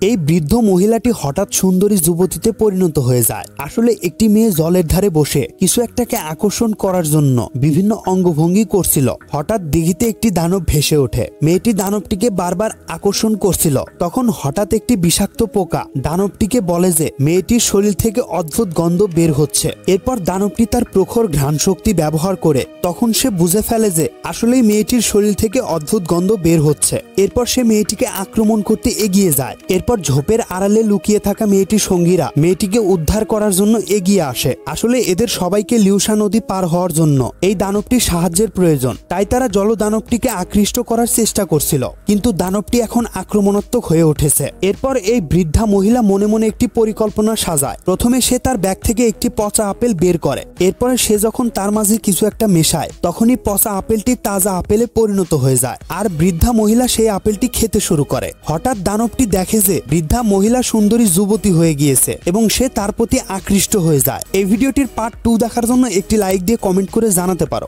এই বৃদ্ধ মহিলাটি হঠাৎ সুন্দরী যুবতীতে পরিণত হয়ে যায়। আসলে একটি মেয়ে জলের ধারে বসে কিছু একটাকে আকর্ষণ করার জন্য বিভিন্ন অঙ্গভঙ্গি করছিল। হঠাৎ দিঘিতে একটি দানব ভেসে ওঠে। মেয়েটি দানবটিকে বারবার আকর্ষণ করছিল। তখন হঠাৎ একটি বিষাক্ত পোকা দানবটিকে বলে যে মেয়েটির শরীর থেকে অদ্ভুত গন্ধ বের হচ্ছে। এরপর দানবটি তার প্রখর ঘ্রাণ শক্তি ব্যবহার করে তখন সে বুঝে ফেলে যে আসলেই মেয়েটির শরীর থেকে অদ্ভুত গন্ধ বের হচ্ছে। এরপর সে মেয়েটিকে আক্রমণ করতে এগিয়ে যায়। এরপর ঝোপের আড়ালে লুকিয়ে থাকা মেয়েটির সঙ্গীরা মেয়েটিকে উদ্ধার করার জন্য এগিয়ে আসে। আসলে এদের সবাইকে লিউসা নদী পার হওয়ার জন্য এই দানবটির সাহায্যের প্রয়োজন, তাই তারা জলদানবটিকে আকৃষ্ট করার চেষ্টা করছিল, কিন্তু দানবটি এখন আক্রমণাত্মক হয়ে উঠেছে। এরপর এই বৃদ্ধা মহিলা মনে মনে একটি পরিকল্পনা সাজায়। প্রথমে সে তার ব্যাগ থেকে একটি পচা আপেল বের করে। এরপরে সে যখন তার মাঝে কিছু একটা মেশায় তখনই পচা আপেলটি তাজা আপেলে পরিণত হয়ে যায়, আর বৃদ্ধা মহিলা সেই আপেলটি খেতে শুরু করে। হঠাৎ দানবটি দেখে যে বৃদ্ধা মহিলা সুন্দরী যুবতী হয়ে গিয়েছে এবং সে তার প্রতি আকৃষ্ট হয়ে যায়। এই ভিডিওটির পার্ট 2 দেখার জন্য একটি লাইক দিয়ে কমেন্ট করে জানাতে পারো।